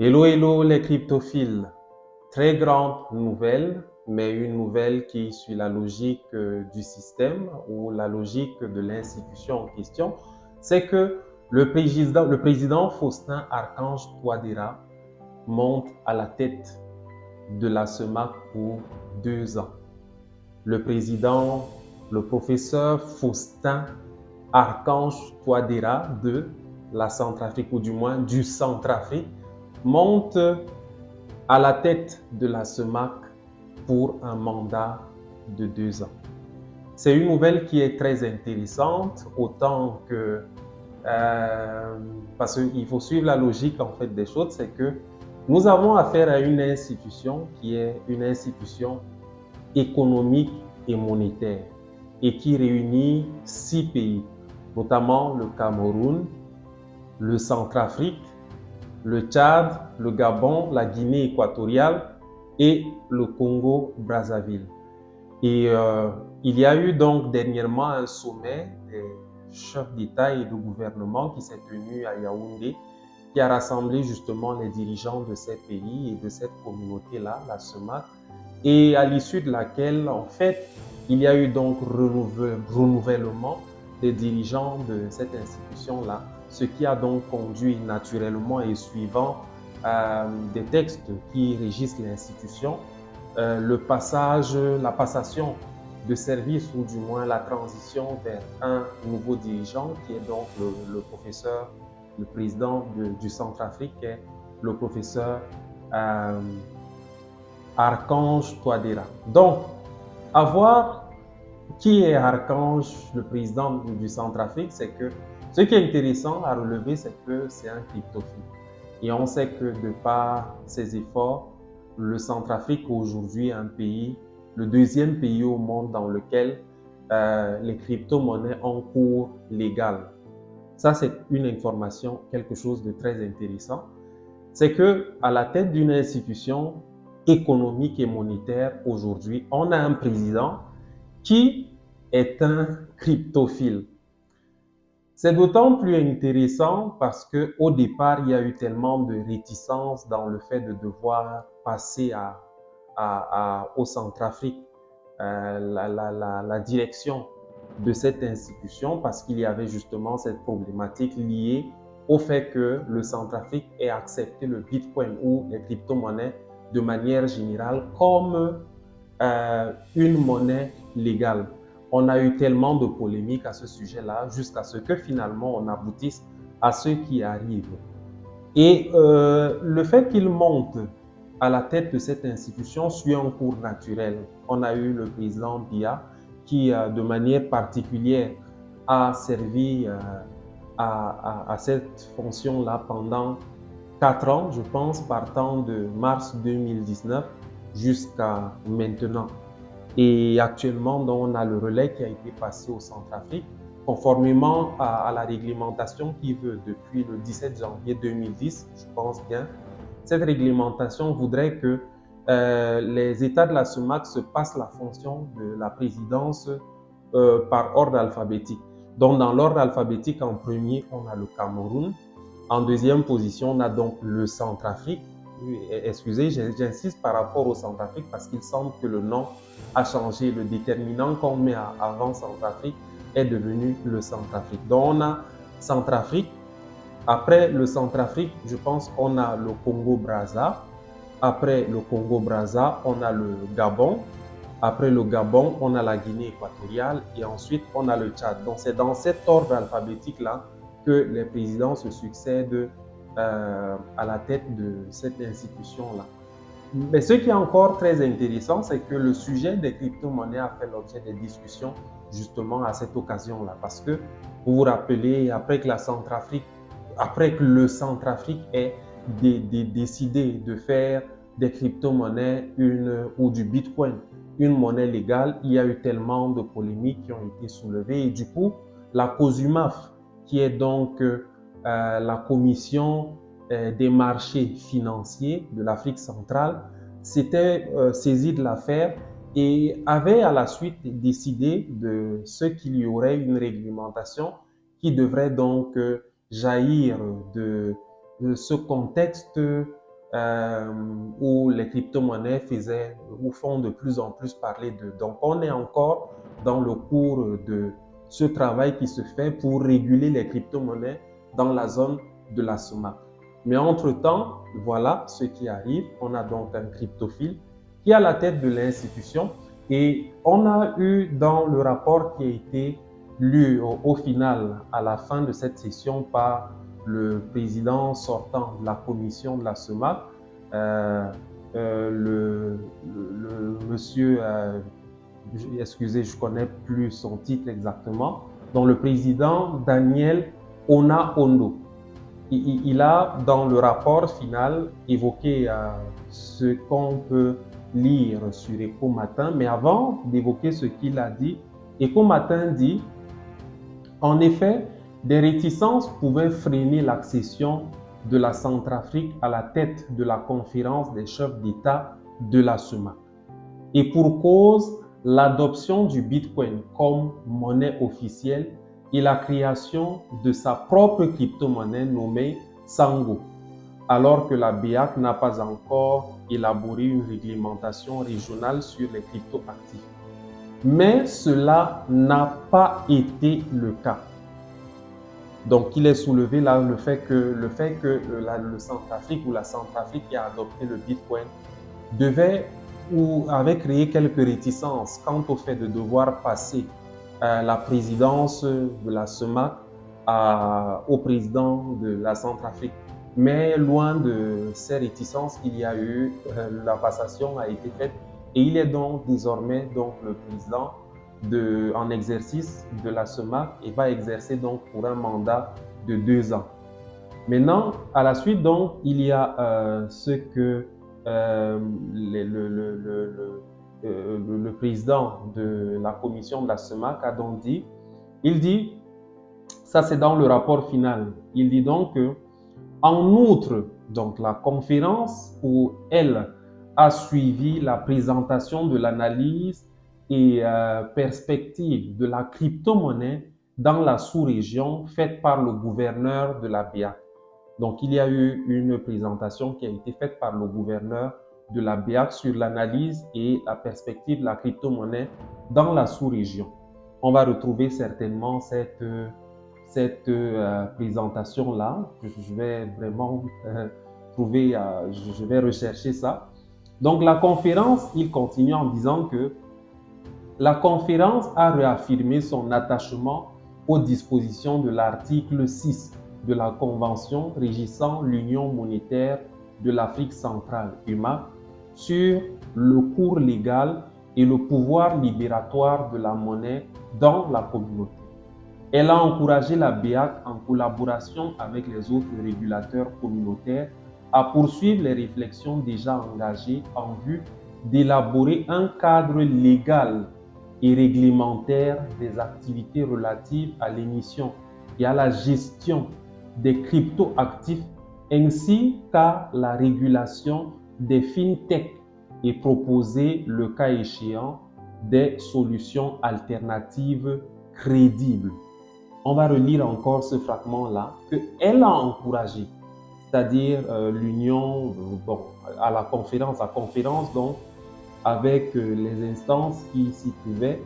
Hello, hello les cryptophiles. Très grande nouvelle, mais une nouvelle qui suit la logique du système ou la logique de l'institution en question, c'est que le président Faustin Archange Touadéra monte à la tête de la CEMAC pour 2 ans. Le président, le professeur Faustin Archange Touadéra de la Centrafrique, ou du moins du Centrafrique, monte à la tête de la CEMAC pour un mandat de 2 ans. C'est une nouvelle qui est très intéressante, autant que parce qu'il faut suivre la logique en fait des choses, c'est que nous avons affaire à une institution qui est une institution économique et monétaire et qui réunit 6 pays, notamment le Cameroun, le Centrafrique, le Tchad, le Gabon, la Guinée équatoriale et le Congo-Brazzaville. Et il y a eu donc dernièrement un sommet des chefs d'État et de gouvernement qui s'est tenu à Yaoundé, qui a rassemblé justement les dirigeants de ces pays et de cette communauté-là, la CEMAC, et à l'issue de laquelle, en fait, il y a eu donc renouvellement des dirigeants de cette institution-là, ce qui a donc conduit naturellement et suivant des textes qui régissent l'institution, la passation de service ou du moins la transition vers un nouveau dirigeant qui est donc le professeur, le président du Centrafrique, qui est le professeur Archange Touadéra. Donc, à voir qui est Archange, le président du Centrafrique, c'est que ce qui est intéressant à relever, c'est que c'est un cryptophile. Et on sait que de par ses efforts, le Centrafrique aujourd'hui est un pays, le deuxième pays au monde dans lequel les crypto-monnaies ont cours légal. Ça, c'est une information, quelque chose de très intéressant. C'est que à la tête d'une institution économique et monétaire aujourd'hui, on a un président qui est un cryptophile. C'est d'autant plus intéressant parce qu'au départ, il y a eu tellement de réticence dans le fait de devoir passer au Centrafrique la direction de cette institution parce qu'il y avait justement cette problématique liée au fait que le Centrafrique ait accepté le Bitcoin ou les crypto-monnaies de manière générale comme une monnaie légale. On a eu tellement de polémiques à ce sujet-là jusqu'à ce que finalement on aboutisse à ce qui arrive. Et le fait qu'il monte à la tête de cette institution suit un cours naturel. On a eu le président Biya qui, de manière particulière, a servi à cette fonction-là pendant 4 ans, je pense, partant de mars 2019 jusqu'à maintenant. Et actuellement, on a le relais qui a été passé au Centrafrique, conformément à la réglementation qui veut depuis le 17 janvier 2010, je pense bien. Cette réglementation voudrait que les États de la CEMAC se passent la fonction de la présidence par ordre alphabétique. Donc, dans l'ordre alphabétique, en premier, on a le Cameroun. En deuxième position, on a donc le Centrafrique. Excusez, j'insiste par rapport au Centrafrique parce qu'il semble que le nom a changé. Le déterminant qu'on met avant Centrafrique est devenu le Centrafrique. Donc, on a Centrafrique. Après le Centrafrique, je pense qu'on a le Congo-Brazza. Après le Congo-Brazza, on a le Gabon. Après le Gabon, on a la Guinée équatoriale et ensuite on a le Tchad. Donc c'est dans cet ordre alphabétique-là que les présidents se succèdent à la tête de cette institution-là. Mais ce qui est encore très intéressant, c'est que le sujet des crypto-monnaies a fait l'objet des discussions justement à cette occasion-là. Parce que vous vous rappelez, après que le Centrafrique ait décidé de faire des crypto-monnaies ou du Bitcoin une monnaie légale, il y a eu tellement de polémiques qui ont été soulevées. Et du coup, la COSUMAF, qui est donc la commission des marchés financiers de l'Afrique centrale, s'était saisie de l'affaire et avait à la suite décidé de ce qu'il y aurait une réglementation qui devrait donc jaillir de ce contexte où les crypto-monnaies faisaient ou font de plus en plus parler d'eux. Donc, on est encore dans le cours de ce travail qui se fait pour réguler les crypto-monnaies dans la zone de la SOMAC. Mais entre-temps, voilà ce qui arrive. On a donc un cryptophile qui est à la tête de l'institution et on a eu dans le rapport qui a été lu au final, à la fin de cette session par le président sortant de la commission de la SOMAC, le monsieur, excusez, je ne connais plus son titre exactement, donc le président Daniel Ona-Ondo. Il a, dans le rapport final, évoqué ce qu'on peut lire sur Echo Matin, mais avant d'évoquer ce qu'il a dit, Echo Matin dit, en effet, des réticences pouvaient freiner l'accession de la Centrafrique à la tête de la conférence des chefs d'État de la SOMAC. Et pour cause, l'adoption du Bitcoin comme monnaie officielle et la création de sa propre crypto-monnaie nommée Sango, alors que la BEAC n'a pas encore élaboré une réglementation régionale sur les crypto-actifs. Mais cela n'a pas été le cas. Donc, il est soulevé là le fait que le Centrafrique ou la Centrafrique qui a adopté le Bitcoin avait créé quelques réticences quant au fait de devoir passer la présidence de la SOMAC au président de la Centrafrique. Mais loin de ces réticences, il y a eu, la passation a été faite et il est donc désormais le président en exercice de la SOMAC et va exercer donc pour un mandat de 2 ans. Maintenant, à la suite, donc, il y a ce que le président de la commission de la SOMAC a donc dit. Il dit, ça c'est dans le rapport final, il dit donc que, en outre, donc la conférence où elle a suivi la présentation de l'analyse et perspective de la crypto-monnaie dans la sous-région faite par le gouverneur de la BEAC. Donc, il y a eu une présentation qui a été faite par le gouverneur de la BEAC sur l'analyse et la perspective de la crypto-monnaie dans la sous-région. On va retrouver certainement cette présentation-là. Je vais vraiment je vais rechercher ça. Donc, la conférence, il continue en disant que la conférence a réaffirmé son attachement aux dispositions de l'article 6 de la Convention régissant l'Union monétaire de l'Afrique centrale, UMAC, sur le cours légal et le pouvoir libératoire de la monnaie dans la communauté. Elle a encouragé la BEAC, en collaboration avec les autres régulateurs communautaires, à poursuivre les réflexions déjà engagées en vue d'élaborer un cadre légal et réglementaire des activités relatives à l'émission et à la gestion des crypto-actifs ainsi qu'à la régulation des fintech et proposer, le cas échéant, des solutions alternatives crédibles. On va relire encore ce fragment-là qu'elle a encouragé, c'est-à-dire l'union, à la conférence donc, avec les instances qui s'y trouvaient.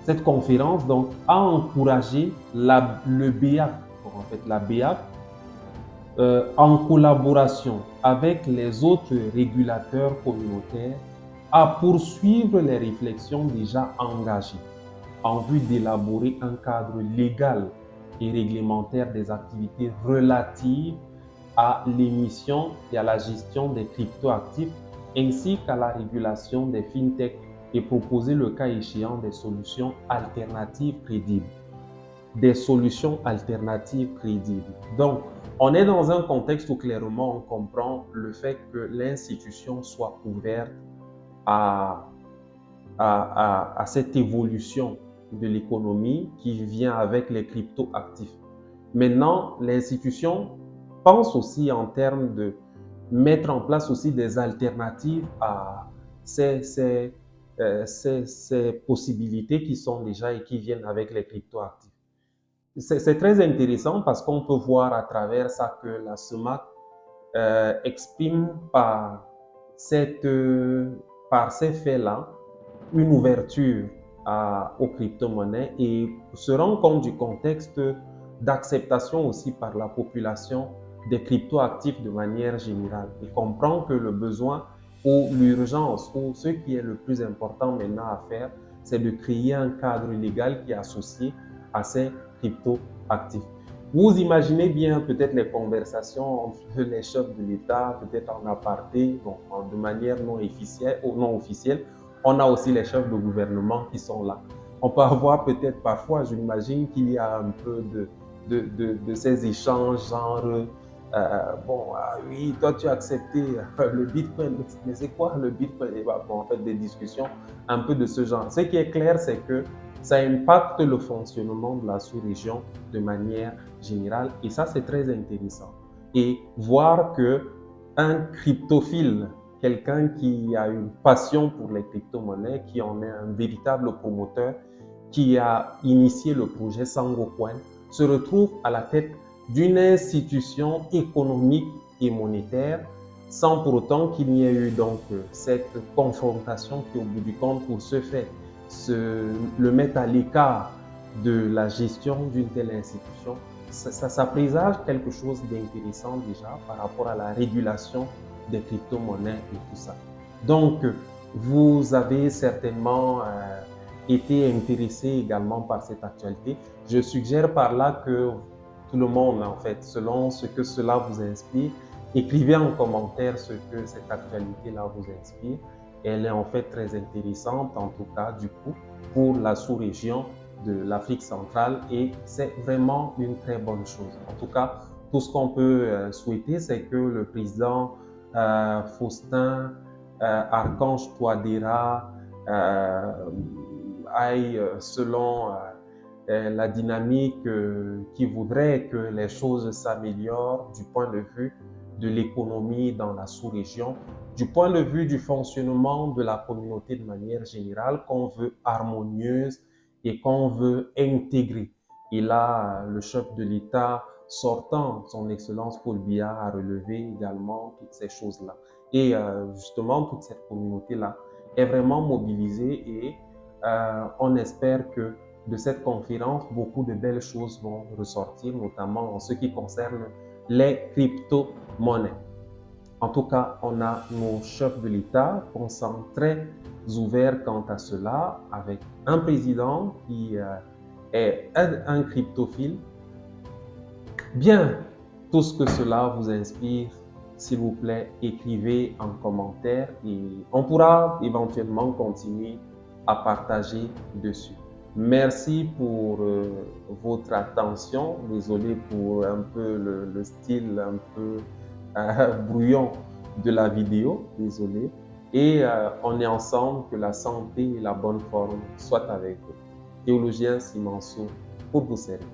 Cette conférence donc a encouragé le BEAC, en fait la BEAC, en collaboration avec les autres régulateurs communautaires, à poursuivre les réflexions déjà engagées en vue d'élaborer un cadre légal et réglementaire des activités relatives à l'émission et à la gestion des cryptoactifs ainsi qu'à la régulation des fintech et proposer le cas échéant des solutions alternatives crédibles. Des solutions alternatives crédibles. Donc, on est dans un contexte où clairement on comprend le fait que l'institution soit ouverte à cette évolution de l'économie qui vient avec les crypto-actifs. Maintenant, l'institution pense aussi en termes de mettre en place aussi des alternatives à ces possibilités qui sont déjà et qui viennent avec les crypto-actifs. C'est très intéressant parce qu'on peut voir à travers ça que la SOMAC exprime par ces faits-là une ouverture aux crypto-monnaies et se rend compte du contexte d'acceptation aussi par la population des crypto-actifs de manière générale et comprend que le besoin ou l'urgence ou ce qui est le plus important maintenant à faire, c'est de créer un cadre légal qui est associé à ces crypto-actifs. Vous imaginez bien peut-être les conversations entre les chefs de l'État, peut-être en aparté, bon, de manière non officielle, ou non officielle. On a aussi les chefs de gouvernement qui sont là. On peut avoir peut-être parfois, j'imagine qu'il y a un peu de ces échanges, genre, bon, oui, toi tu as accepté le Bitcoin, mais c'est quoi le Bitcoin? Et bah, bon, en fait, des discussions un peu de ce genre. Ce qui est clair, c'est que ça impacte le fonctionnement de la sous-région de manière générale et ça, c'est très intéressant. Et voir que un cryptophile, quelqu'un qui a une passion pour les crypto-monnaies, qui en est un véritable promoteur, qui a initié le projet SangoCoin, se retrouve à la tête d'une institution économique et monétaire sans pour autant qu'il n'y ait eu donc cette confrontation qui, au bout du compte, pour ce fait, le mettre à l'écart de la gestion d'une telle institution, ça présage quelque chose d'intéressant déjà par rapport à la régulation des crypto-monnaies et tout ça. Donc, vous avez certainement été intéressé également par cette actualité. Je suggère par là que tout le monde, en fait, selon ce que cela vous inspire, écrivez en commentaire ce que cette actualité-là vous inspire. Elle est en fait très intéressante, en tout cas, du coup, pour la sous-région de l'Afrique centrale et c'est vraiment une très bonne chose. En tout cas, tout ce qu'on peut souhaiter, c'est que le président Faustin Archange Touadéra aille selon la dynamique qui voudrait que les choses s'améliorent du point de vue de l'économie dans la sous-région, du point de vue du fonctionnement de la communauté de manière générale, qu'on veut harmonieuse et qu'on veut intégrer. Et là, le chef de l'État sortant, son Excellence Paul Biya, a relevé également toutes ces choses-là. Et justement, toute cette communauté-là est vraiment mobilisée et on espère que de cette conférence, beaucoup de belles choses vont ressortir, notamment en ce qui concerne les crypto-monnaies. En tout cas, on a nos chefs de l'État qui sont très ouverts quant à cela, avec un président qui est un cryptophile. Bien, tout ce que cela vous inspire, s'il vous plaît, écrivez en commentaire et on pourra éventuellement continuer à partager dessus. Merci pour votre attention. Désolé pour un peu le style un peu brouillon de la vidéo. Désolé. Et on est ensemble, que la santé et la bonne forme soient avec vous. Théologien Simanso pour vous servir.